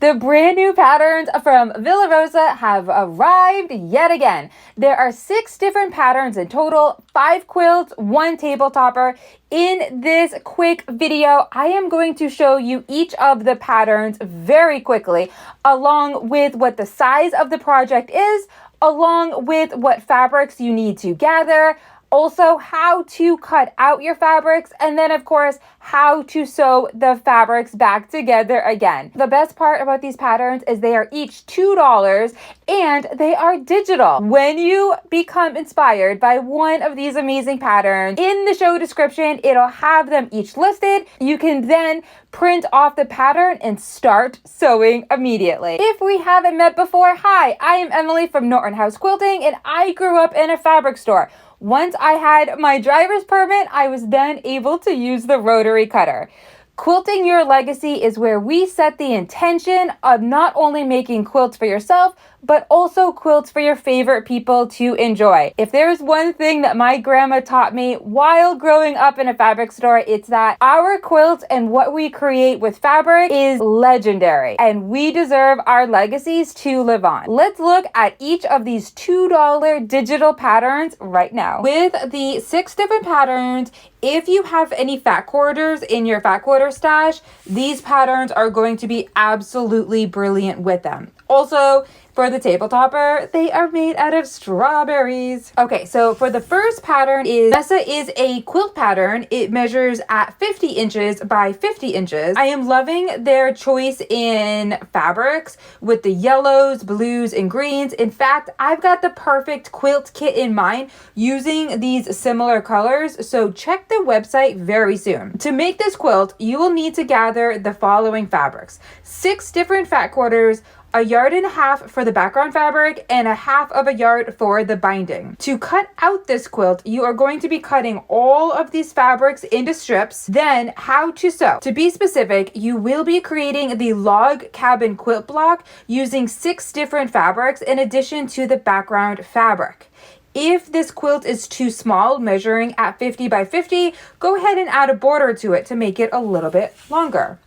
The brand new patterns from Villa Rosa have arrived yet again. There are 6 different patterns in total, 5 quilts, 1 table topper. In this quick video, I am going to show you each of the patterns very quickly, along with what the size of the project is, along with what fabrics you need to gather, also how to cut out your fabrics, and then of course how to sew the fabrics back together again. The best part about these patterns is they are each $2 and they are digital. When you become inspired by one of these amazing patterns, in the show description it'll have them each listed. You can then print off the pattern and start sewing immediately. If we haven't met before, hi, I am Emily from Norton House Quilting, and I grew up in a fabric store. Once I had my driver's permit, I was then able to use the rotary cutter. Quilting Your Legacy is where we set the intention of not only making quilts for yourself, but also quilts for your favorite people to enjoy. If there's one thing that my grandma taught me while growing up in a fabric store, it's that our quilts and what we create with fabric is legendary, and we deserve our legacies to live on. Let's look at each of these $2 digital patterns right now. With the 6 different patterns, if you have any fat quarters in your fat quarter stash, these patterns are going to be absolutely brilliant with them. Also, for the table topper, they are made out of strawberries. Okay, so for the first pattern Mesa is a quilt pattern. It measures at 50 inches by 50 inches. I am loving their choice in fabrics with the yellows, blues, and greens. In fact, I've got the perfect quilt kit in mind using these similar colors, so check the website very soon. To make this quilt, you will need to gather the following fabrics: 6 different fat quarters, 1.5 yards for the background fabric, and 1/2 yard for the binding. To cut out this quilt, you are going to be cutting all of these fabrics into strips. Then, how to sew. To be specific, you will be creating the log cabin quilt block using 6 different fabrics in addition to the background fabric. If this quilt is too small, measuring at 50 by 50, go ahead and add a border to it to make it a little bit longer.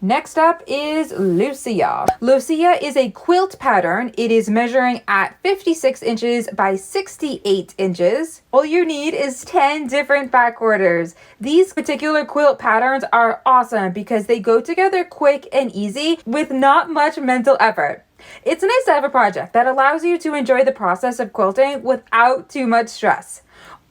Next up is Lucia. Lucia is a quilt pattern. It is measuring at 56 inches by 68 inches. All you need is 10 different fat quarters. These particular quilt patterns are awesome because they go together quick and easy with not much mental effort. It's nice to have a project that allows you to enjoy the process of quilting without too much stress.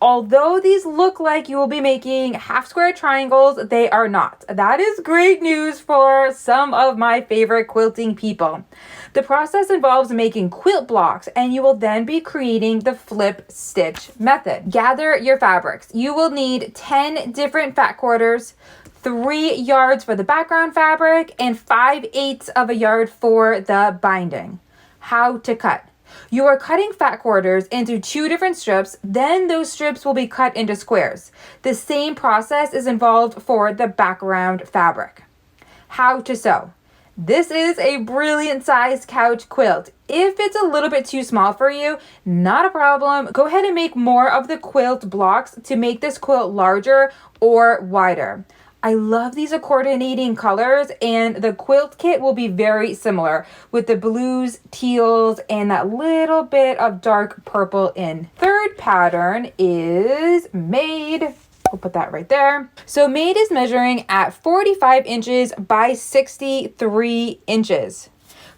Although these look like you will be making half square triangles, they are not. That is great news for some of my favorite quilting people. The process involves making quilt blocks, and you will then be creating the flip stitch method. Gather your fabrics. You will need 10 different fat quarters, 3 yards for the background fabric, and 5/8 yard for the binding. How to cut. You are cutting fat quarters into 2 different strips, then those strips will be cut into squares. The same process is involved for the background fabric. How to sew. This is a brilliant size couch quilt. If it's a little bit too small for you, not a problem. Go ahead and make more of the quilt blocks to make this quilt larger or wider. I love these coordinating colors, and the quilt kit will be very similar with the blues, teals, and that little bit of dark purple in. Third pattern is Made. We'll put that right there. So Made is measuring at 45 inches by 63 inches.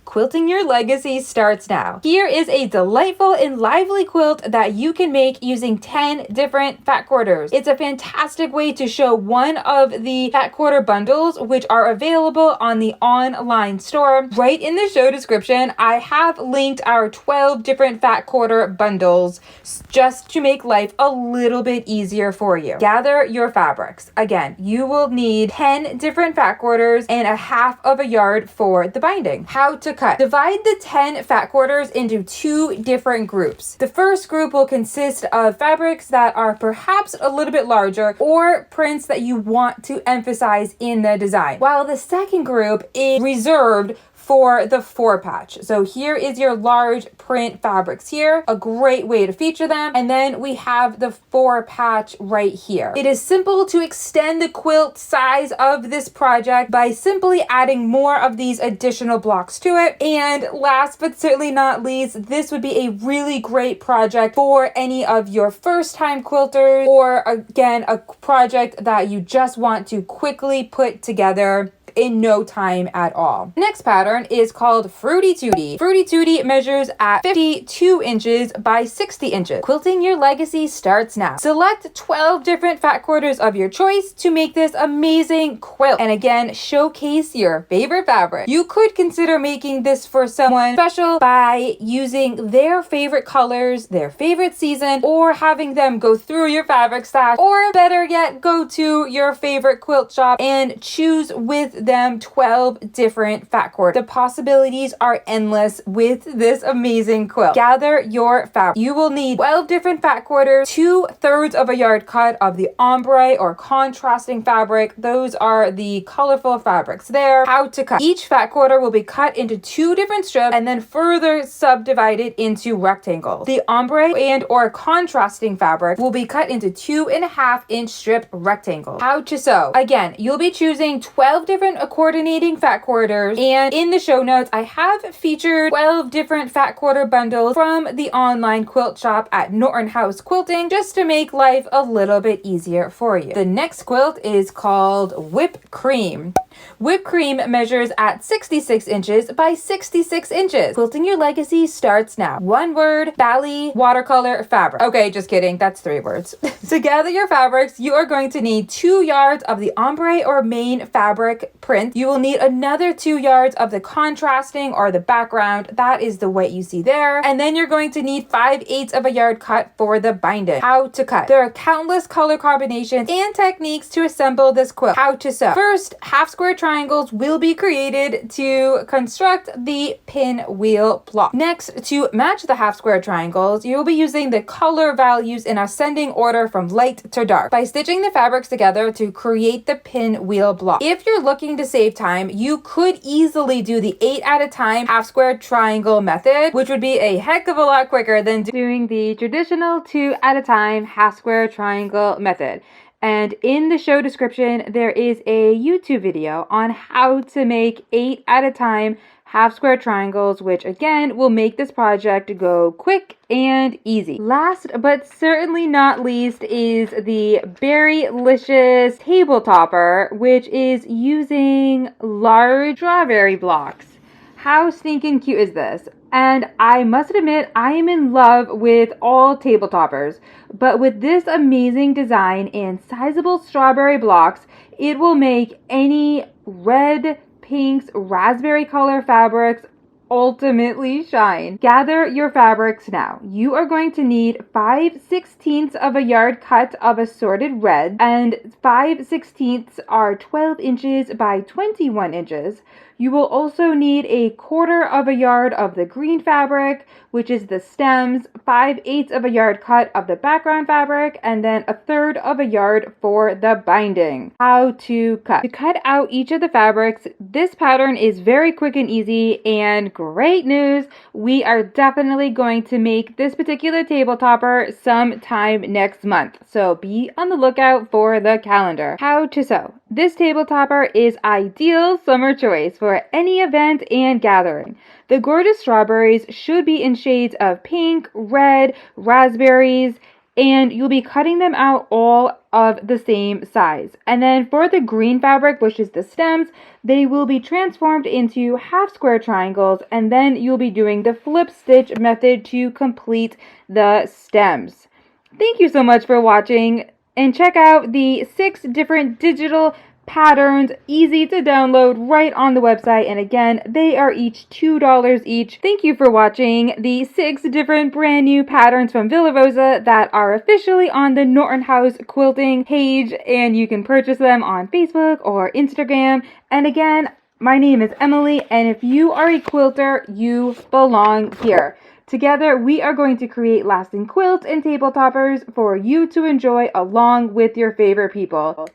Quilting Your Legacy starts now. Here is a delightful and lively quilt that you can make using 10 different fat quarters. It's a fantastic way to show one of the fat quarter bundles, which are available on the online store. Right in the show description, I have linked our 12 different fat quarter bundles just to make life a little bit easier for you. Gather your fabrics. Again, you will need 10 different fat quarters and 1/2 yard for the binding. How to cut. Divide the 10 fat quarters into 2 different groups. The first group will consist of fabrics that are perhaps a little bit larger or prints that you want to emphasize in the design, while the second group is reserved for the 4-patch. So here is your large print fabrics here, a great way to feature them. And then we have the 4-patch right here. It is simple to extend the quilt size of this project by simply adding more of these additional blocks to it. And last but certainly not least, this would be a really great project for any of your first-time quilters, or again, a project that you just want to quickly put together in no time at all. The next pattern is called Fruity Tooty. Fruity Tooty measures at 52 inches by 60 inches. Quilting your legacy starts now. Select 12 different fat quarters of your choice to make this amazing quilt. And again, showcase your favorite fabric. You could consider making this for someone special by using their favorite colors, their favorite season, or having them go through your fabric stash, or better yet, go to your favorite quilt shop and choose with them 12 different fat quarters. The possibilities are endless with this amazing quilt. Gather your fabric. You will need 12 different fat quarters, 2/3 of a yard cut of the ombre or contrasting fabric. Those are the colorful fabrics there. How to cut. Each fat quarter will be cut into 2 different strips and then further subdivided into rectangles. The ombre and or contrasting fabric will be cut into 2.5-inch strip rectangles. How to sew. Again, you'll be choosing 12 different coordinating fat quarters, and in the show notes I have featured 12 different fat quarter bundles from the online quilt shop at Norton House Quilting, just to make life a little bit easier for you. The next quilt is called Whipped Cream. Whipped Cream measures at 66 inches by 66 inches. Quilting your legacy starts now. One word, Bali watercolor fabric. Okay, just kidding. That's 3 words. To gather your fabrics, you are going to need 2 yards of the ombre or main fabric print. You will need another 2 yards of the contrasting or the background. That is the weight you see there. And then you're going to need 5/8 of a yard cut for the binding. How to cut. There are countless color combinations and techniques to assemble this quilt. How to sew. First, half square triangles will be created to construct the pinwheel block. Next, to match the half square triangles, you'll be using the color values in ascending order from light to dark by stitching the fabrics together to create the pinwheel block. If you're looking to save time, you could easily do the 8 at a time half square triangle method, which would be a heck of a lot quicker than doing the traditional 2 at a time half square triangle method. And in the show description, there is a YouTube video on how to make 8 at a time half square triangles, which again will make this project go quick and easy. Last but certainly not least is the Berrylicious table topper, which is using large strawberry blocks. How stinking cute is this? And I must admit, I am in love with all table toppers, but with this amazing design and sizable strawberry blocks, it will make any red, pinks, raspberry color fabrics ultimately shine. Gather your fabrics now. You are going to need 5/16 of a yard cut of assorted red, and 5/16 are 12 inches by 21 inches. You will also need 1/4 of a yard of the green fabric, which is the stems, 5/8 of a yard cut of the background fabric, and then 1/3 of a yard for the binding. How to cut. To cut out each of the fabrics, this pattern is very quick and easy, and great news, we are definitely going to make this particular table topper sometime next month, so be on the lookout for the calendar. How to sew. This table topper is ideal summer choice for any event and gathering. The gorgeous strawberries should be in shades of pink, red, raspberries, and you'll be cutting them out all of the same size. And then for the green fabric, which is the stems, they will be transformed into half square triangles, and then you'll be doing the flip stitch method to complete the stems. Thank you so much for watching, and check out the 6 different digital patterns, easy to download right on the website, and again, they are each $2 each. Thank you for watching the 6 different brand new patterns from Villa Rosa that are officially on the Norton House Quilting page, and you can purchase them on Facebook or Instagram. And again, my name is Emily, and if you are a quilter, you belong here. Together, we are going to create lasting quilts and table toppers for you to enjoy along with your favorite people.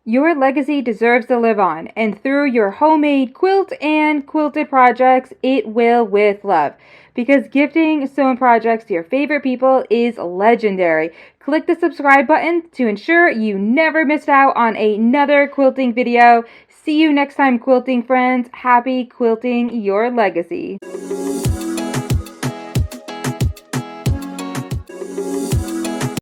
Your legacy deserves to live on, and through your homemade quilt and quilted projects, it will with love. Because gifting sewn projects to your favorite people is legendary. Click the subscribe button to ensure you never miss out on another quilting video. See you next time, quilting friends. Happy quilting your legacy.